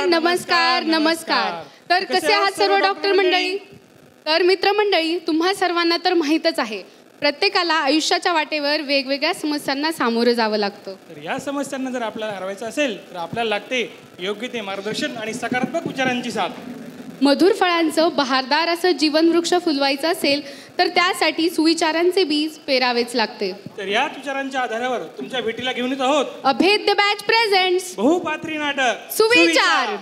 नमस्कार नमस्कार. तर कसे आहात सर्व डॉक्टर मंडळी? तर मित्रमंडळी, तुम्हा सर्वांना तर माहीतच आहे, प्रत्येकाला आयुष्याच्या वाटेवर वेगवेगळ्या समस्यांना सामोरं जावं लागतं. तर या समस्यांना जर आपल्याला हरवायचं असेल तर आपल्याला लागते योग्य ते मार्गदर्शन आणि सकारात्मक विचारांची साथ. मधुर फळांचं बहारदार असं जीवनवृक्ष फुलवायचं असेल तर त्यासाठी सुविचारांचे बीज पेरावेच लागते. तर याच विचारांच्या आधारावर तुमच्या भेटीला घेऊन येत आहोत अभेद्य बॅच प्रेझेंट्स बहुपात्री नाटक सुविचार.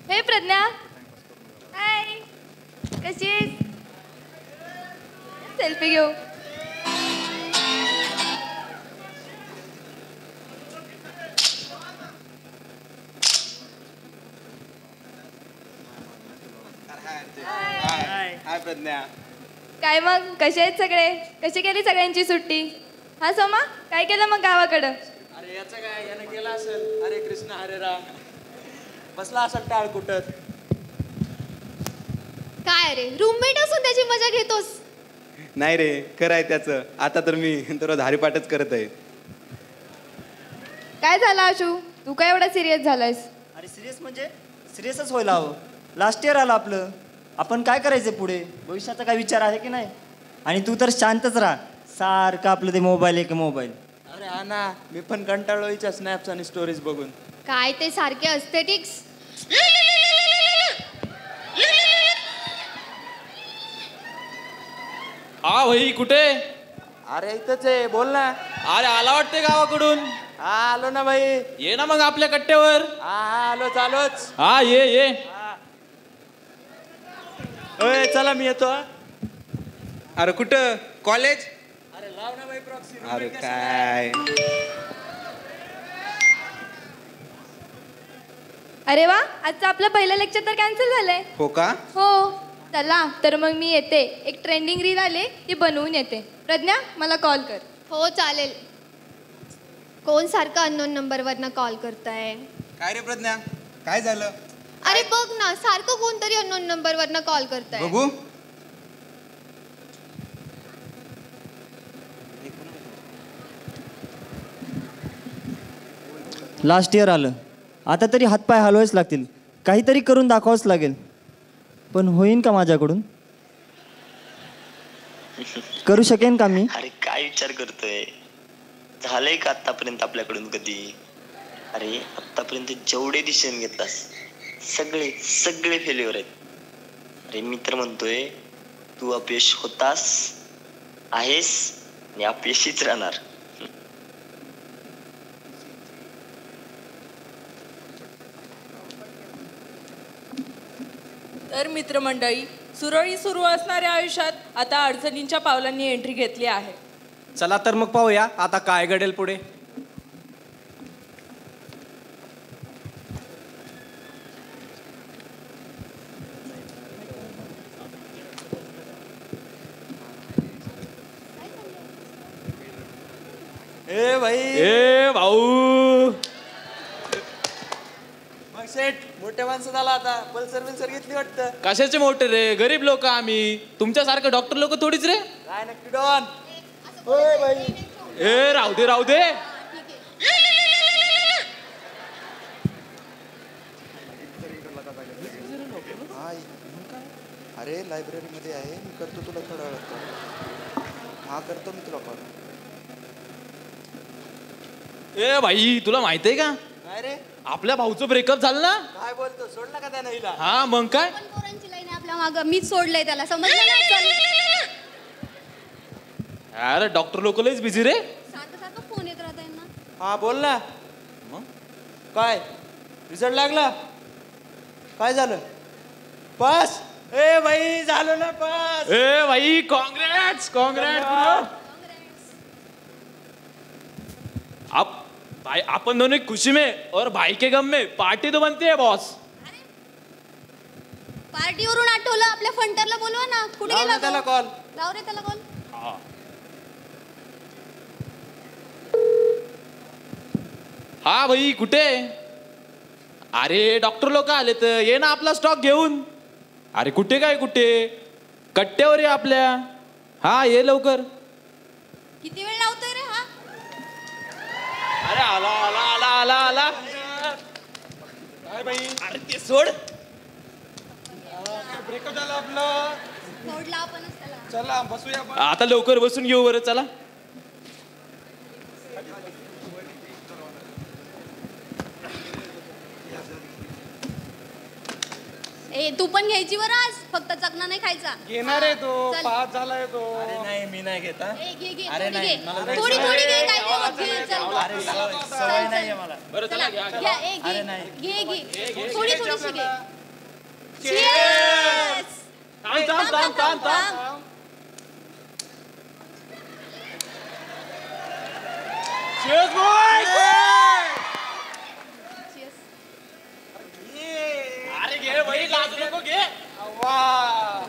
हे प्रज्ञा, हाय, कशी आहेस? सेल्फी घेऊ. हाय प्रज्ञा. काय मग, कसे आहेत सगळे? कशी गेली सगळ्यांची सुट्टी? हा सोमा, काय केलं मग गावाकडं? अरे याचं काय, यानं केलं असेल हरे कृष्ण हरे राम, बसला असेल टाळ कुठत. काय रे, रूममेट असून त्याची मजा घेतोस? नाही रे, खरं आहे त्याचं. आता तर मी दररोज हरिपाठच करत आहे. काय झालं आशू, तू काय एवढा सिरियस झालायस? अरे सिरियस म्हणजे सिरियसच व्हायला हवं. लास्ट इयर आलं आपलं, आपण काय करायचं पुढे, भविष्याचा काय विचार आहे की नाही? आणि तू तर शांतच राहा, सारखं आपलं ते मोबाईल एक मोबाईल. अरे हा ना, मी पण कंटाळलोच्या स्नॅप्स आणि स्टोरीज बघून. काय ते सारखे अस्थेटिक्स. हा भाई, कुठे? अरे इथंच आहे, बोल ना. अरे आला वाटते गावाकडून. हा आलो ना भाई. ये ना मग आपल्या कट्ट्यावर. हा आलोच आलोच. हा ये ये. ओय चला, मी येतो. अरे कुठं, कॉलेज? अरे लाव ना भाई प्रॉक्सी. अरे काय, अरे वा, आजचं आपलं पहिलं लेक्चर तर कॅन्सल झालंय. हो का? हो. चला तर मग मी येते, एक ट्रेंडिंग रील आले ती बनवून येते. प्रज्ञा, मला कॉल कर. हो चालेल. कोण सारखं अननोन नंबरवरनं कॉल करताय? काय रे प्रज्ञा, काय झालं? अरे बघ ना, सारखं कोणतरी अननोन नंबरवरनं कॉल करताय. बघू. लास्ट इयर आलं, आता तरी हातपाय हलवायच लागतील, काहीतरी करून दाखवावंच लागेल. पण होईन का माझ्याकडून? करू शकेन का मी? अरे काय विचार करतोय, झालंय का आतापर्यंत आपल्याकडून कधी? अरे आतापर्यंत जेवढे डिसिजन घेतलास सगळे सगळे फेल्युअर आहेत. अरे मित्र म्हणतोय, तू अपयश होतास, आहेस आणि अपयशीच राहणार. तर मित्रमंडळी, सुरळीत सुरू असणाऱ्या आयुष्यात आता अडचणींच्या पावलांनी एंट्री घेतली आहे. चला तर मग पाहूया आता काय घडेल पुढे. ए भाई, ए भाऊ, मग सेठ मोठ्या माणसात आला आता. पल्सर बिल्सर घेतली वाटतं. कशाचे मोठे रे, गरीब लोक आम्ही, तुमच्यासारखं डॉक्टर लोक थोडीच रे. काय नक्की डॉन. होय भाई. ए राहू दे राहू दे. अरे लायब्ररी मध्ये आहे, मी करतो तुला थोडा वेळ. हा करतो मी तुला कॉल. ए भाई, तुला माहितीये का काय रे, आपल्या भाऊचं ब्रेकअप झालं ना? काय बोलतो, सोडला का त्यानं हिला? हा मग काय, पण पोरांची लाईन आहे आपल्या मागं, मीच सोडलंय त्याला, समजलं ना? चल. अरे डॉक्टर लोक लयच बिझी रे. सारखं सारखं फोन येत राहत ना. हा बोल ना. मग काय रिझल्ट लागला? काय झालं? पास? ए भाई झालं ना पास. ए भाई, काँग्रेट्स काँग्रेट्स. भाई अपन दोनों खुशी में और भाई के गम में पार्टी तो बनती है बॉस. पार्टीवरून आठवलं, आपल्या फंटरला बोलवा ना. कुठे लाव गेला ना त्याला तो? कॉल. लाव रे त्याला कॉल. हा भाई, कुठे? अरे डॉक्टर लोक आले तर ये ना आपला स्टॉक घेऊन. अरे कुठे काय कुठे, कट्ट्यावर आहे आपल्या. हा ये लवकर. किती वेळ लावतोय रे हा? अरे आला आला आला आला आला. काय बाई, अरे ते सोड. ब्रेकअप झालं आपलं. सोडला आपणच त्याला. चला बसूया आपण. आता लवकर बसून घेऊ बरं, चला. ए तू पण घ्यायची बरं आज, फक्त चकना नाही खायचा. घेणार आहे तो, चल. पास झालाय तो. नाही मी नाही घेत हा. ए, घे घे अरे थोडी नाही, घे. मला थोडी थोडी घे, काय नाही होत, घे, चल. अरे सवय नाहीये मला. बरं चला घ्या. घ्या, ए, अरे घे नाही. घे थोडी थोडीशी घे. थांब थांब थांब थांब थांब. Cheers, boys! अरे घे बाई, लाजू नको, घे. वाह!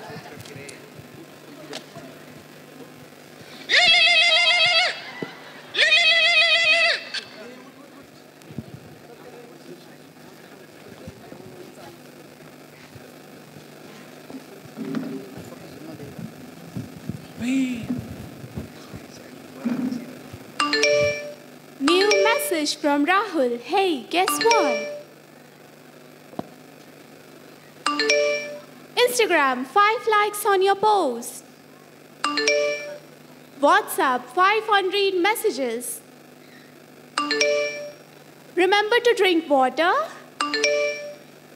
New message from Rahul. Hey, guess what? Instagram, 5 likes on your post. WhatsApp, 500 messages. Remember to drink water.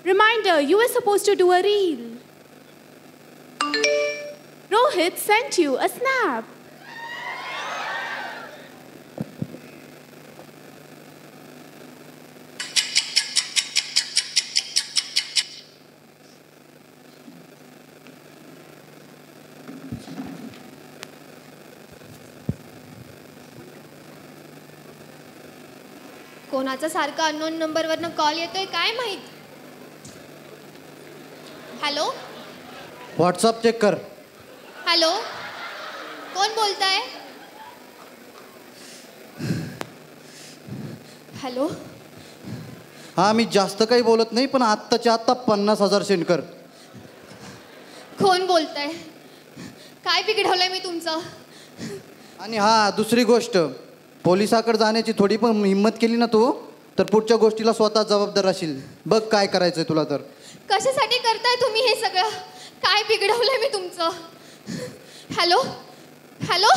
Reminder, you were supposed to do a reel. Rohit sent you a snap. कोणाचा सारखा unknown नंबरवरनं call येतोय काय माहित. Hello WhatsApp check कर. Hello कोण बोलताय? Hello हा मी जास्त काही बोलत नाही, पण आत्ताच्या आत्ता 50,000 सेंड कर. कोण बोलताय? काय बिघडवलंय मी तुमचं? आणि हा दुसरी गोष्ट, पोलिसाकडे जाण्याची थोडी पण हिंमत केली ना तू, तर पुढच्या गोष्टीला स्वतः जबाबदार असशील. बघ काय करायचंय तुला. तर कशासाठी करताय तुम्ही हे सगळं? काय बिघडवलंय मी तुमचं? हॅलो हॅलो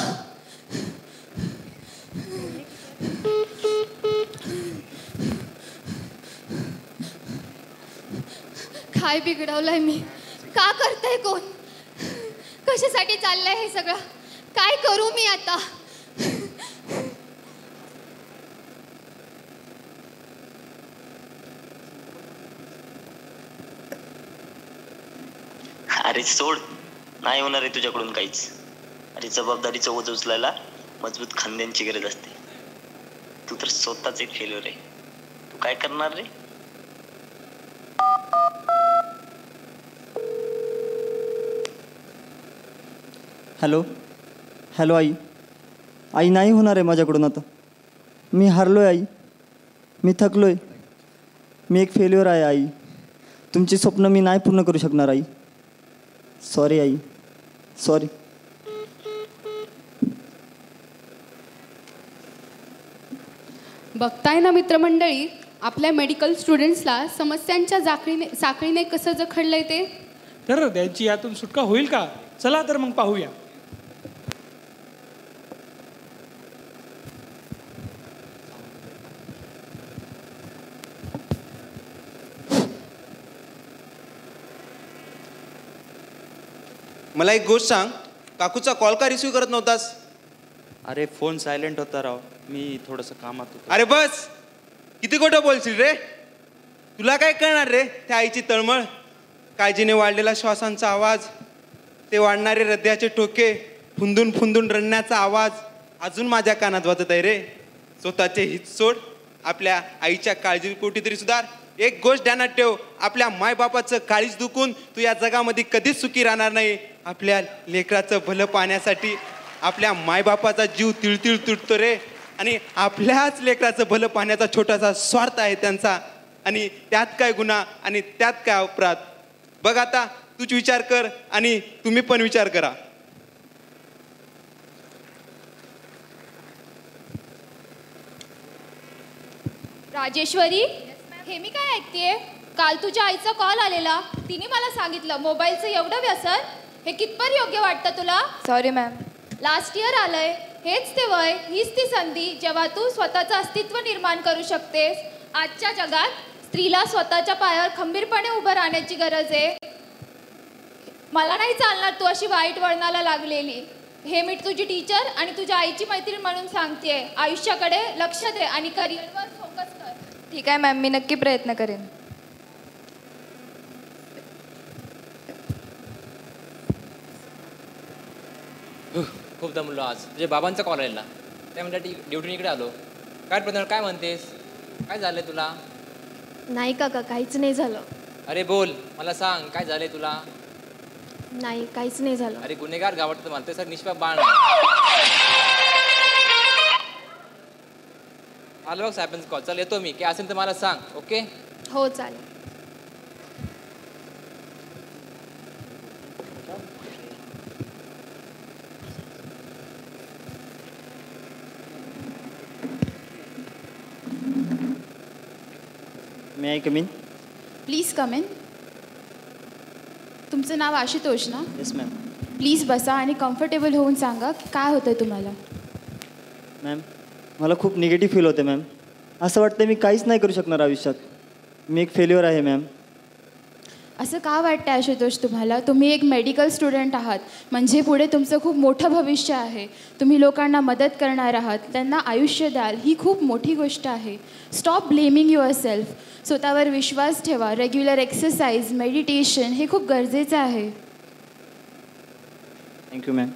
काय बिघडवलंय मी? का करताय कोण? कशासाठी चाललंय हे सगळं? काय करू मी आता? अरे सोड, नाही होणार आहे तुझ्याकडून काहीच. अरे जबाबदारीचं ओझं उचलायला मजबूत खांद्यांची गरज असते. तू तर स्वतःच एक फेल्युअर आहे. तू काय करणार रे? हॅलो हॅलो आई. आई नाही होणार आहे माझ्याकडून आता. मी हारलो आहे आई. मी थकलो आहे. मी एक फेल्युअर आहे आई. तुमची स्वप्न मी नाही पूर्ण करू शकणार आई. Sorry I, sorry. बघताय ना मित्रमंडळी, आपल्या मेडिकल स्टुडंट्सला समस्यांच्या साखळीने कसं जखडलंय ते. तर त्यांची यातून सुटका होईल का? चला तर मग पाहूया. मला एक गोष्ट सांग, काकूचा कॉल का रिसिव्ह करत नव्हतास? अरे फोन सायलेंट होता राव, मी थोडंसं कामात होतो. अरे बस, किती खोटं बोलशील रे? तुला काय कळणार रे त्या आईची तळमळ, काळजीने वाढलेला श्वासांचा आवाज, ते वाढणारे हृदयाचे ठोके, फुंदून फुंदून रडण्याचा आवाज अजून माझ्या कानात वाजत आहे रे. स्वतःचे हित सोड, आपल्या आईच्या काळजीपोटी तरी सुधार. एक गोष्ट ध्यानात ठेव, आपल्या मायबापाचं काळीज दुखून तू या जगामध्ये कधीच सुखी राहणार नाही. आपल्या लेकराचं भलं पाहण्यासाठी आपल्या मायबापाचा जीव तिळतिळ तुटतो रे. आणि आपल्याच लेकराचं भलं पाहण्याचा छोटासा स्वार्थ आहे त्यांचा. आणि त्यात काय गुन्हा आणि त्यात काय अपराध. बघ आता तूच विचार कर आणि तुम्ही पण विचार करा. राजेश्वरी, हे मी काय ऐकतेय? काल तुझ्या आईचा कॉल आलेला, तिने मला सांगितलं मोबाईलचं एवढं व्यसन, हे कितपत योग्य वाटतं तुला? Sorry ma'am. लास्ट इयर आलंय, हेच ते वय, हीच ती संधी जेव्हा तू स्वतःचं अस्तित्व निर्माण करू शकतेस. आजच्या जगात स्त्रीला स्वतःच्या पायावर खंबीरपणे उभं राहण्याची गरज आहे. मला नाही चालणार तू अशी वाईट वळणाला लागलेली. हे मी तुझी टीचर आणि तुझ्या आईची मैत्रीण म्हणून सांगतेय. आयुष्याकडे लक्ष दे आणि करिअरवर फोकस कर. ठीक आहे मॅम, मी नक्की प्रयत्न करेन. खूप दमलो आज. तुझ्या बाबांचा कॉल आलेला, त्यामुळे ड्युटीने इकडे आलो. काय प्रज्ञा, काय म्हणतेस? काय झालंय तुला? नाही काका, काहीच नाही झालं. अरे बोल, मला सांग काय झालंय तुला? नाही, काहीच नाही झालं. अरे गुन्हेगार गावात मला ते सर निष्पाप बाण आलो बघ साहेबांचा कॉल. चल येतो मी, काय असेल तर मला सांग. ओके? हो चालेल. May I come in? Please come in. तुमचं नाव आशुतोष ना? Yes ma'am. प्लीज बसा आणि कम्फर्टेबल होऊन सांगा की काय होतं तुम्हाला. मॅम, मला खूप निगेटिव्ह फील होते मॅम. असं वाटतं मी काहीच नाही करू शकणार आयुष्यात. मी एक फेल्युअर आहे मॅम. असं का वाटतं आशुतोष तुम्हाला? तुम्ही एक मेडिकल स्टुडंट आहात, म्हणजे पुढे तुमचं खूप मोठं भविष्य आहे. तुम्ही लोकांना मदत करणार आहात, त्यांना आयुष्य द्याल, ही खूप मोठी गोष्ट आहे. Stop blaming your self. स्वतःवर विश्वास ठेवा. रेग्युलर एक्सरसाइज, मेडिटेशन हे खूप गरजेचं आहे. Thank you ma'am.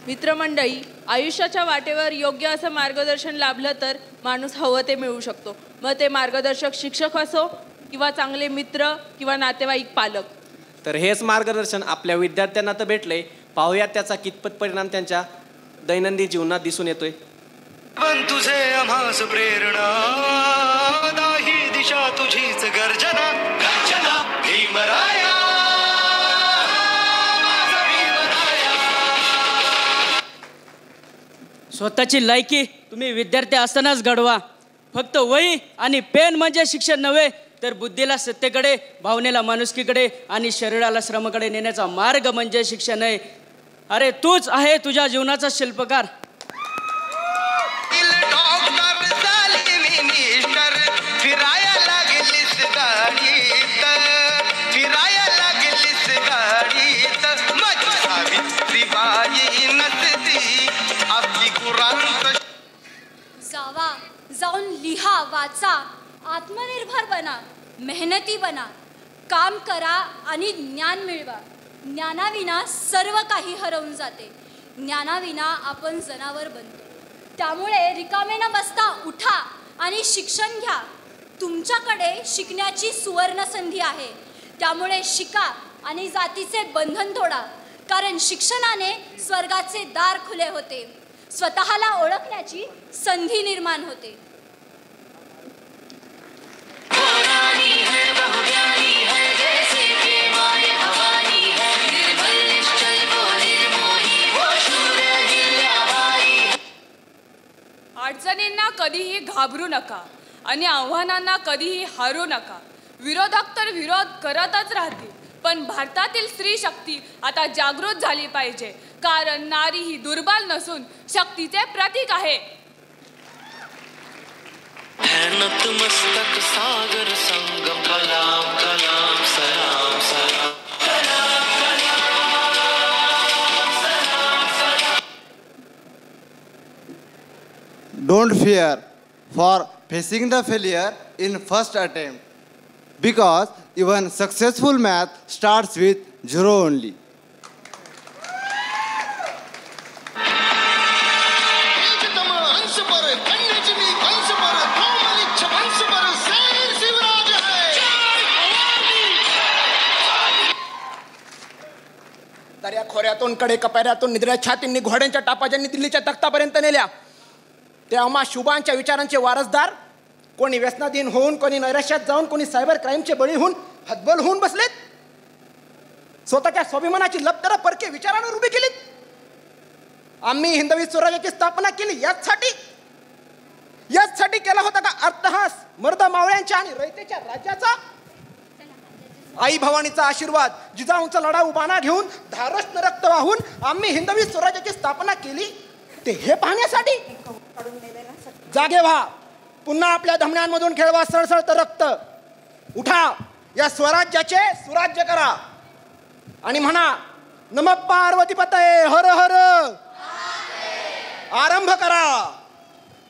मित्रमंडळी, आयुष्याच्या वाटेवर योग्य असं मार्गदर्शन लाभलं तर माणूस हवं ते मिळू शकतो. मग ते मार्गदर्शक शिक्षक असो किंवा चांगले मित्र किंवा नातेवाईक, पालक. तर हेच मार्गदर्शन आपल्या विद्यार्थ्यांना तर भेटलंय. पाहूयात त्याचा कितपत परिणाम त्यांच्या दैनंदिन जीवनात दिसून येतोय. तुझे आम्हास प्रेरणा, दाही दिशा तुझीच गर्जना. गर्जना भीमराया. स्वतःची लायकी तुम्ही विद्यार्थी असतानाच घडवा. फक्त वही आणि पेन म्हणजे शिक्षण नव्हे, तर बुद्धीला सत्तेकडे, भावनेला माणुसकीकडे आणि शरीराला श्रमाकडे नेण्याचा मार्ग म्हणजे शिक्षण आहे. अरे तूच आहे तुझ्या जीवनाचा शिल्पकार. फिराया लागलीस गाडीत, फिराया लागलीस गाडीत. माझी सावित्रीबाई नसती आपली कुरांत. जावा, जाऊन लिहा, वाचा, आत्मनिर्भर बना, मेहनती बना, काम करा आणि ज्ञान मिळवा. ज्ञानाविना सर्व काही हरवून जाते. ज्ञानाविना आपण जनावर बनतो. त्यामुळे रिकामे न बसता उठा आणि शिक्षण घ्या. तुमच्याकडे शिकण्याची सुवर्ण संधी आहे. त्यामुळे शिका आणि जातीचे बंधन तोडा. कारण शिक्षणाने स्वर्गाचे दार खुले होते. स्वतःला ओळखण्याची संधी निर्माण होते. अडचणींना कधीही घाबरू नका आणि आव्हानांना कधीही हारू नका. विरोधक तर विरोध करतच राहतील, पण भारतातील स्त्री शक्ती आता जागृत झाली पाहिजे. कारण नारी ही दुर्बल नसून शक्तीचे प्रतीक आहे. मस्तक सागर संगम कलाम कलाम सलाम सलाम. Don't fear for facing the failure in first attempt, because even successful math starts with 0 only. दर्या खोऱ्यातून कडे कपाऱ्यातून निद्र्या छातींनी घोड्यांच्या टापाजांनी दिल्लीच्या तख्तापर्यंत नेल्या. ते आम्हा शुभांच्या विचारांचे वारसदार कोणी व्यसनाधीन होऊन, कोणी नैराश्यात जाऊन, कोणी सायबर क्राईमचे बळी होऊन हतबल होऊन बसलेत. स्वतःच्या स्वाभिमानाची लपतरं परके विचारांवर उभी केलीत. आम्ही हिंदवी स्वराज्याची स्थापना केली याचसाठी केला होता का अट्टहास मर्द मावळ्यांच्या आणि रयतेच्या राज्याचा? आई भवानीचा आशीर्वाद, जिजाऊंचा लढाऊ बाणा घेऊन, धारष्ण रक्त वाहून आम्ही हिंदवी स्वराज्याची स्थापना केली, ते हे पाहण्यासाठी? जागे व्हा, पुन्हा आपल्या धमन्यांमधून खेळवा सळसळतं रक्त. उठा, या स्वराज्याचे सुराज्य करा आणि म्हणा नमः पार्वती पतये हर हर. आरंभ करा.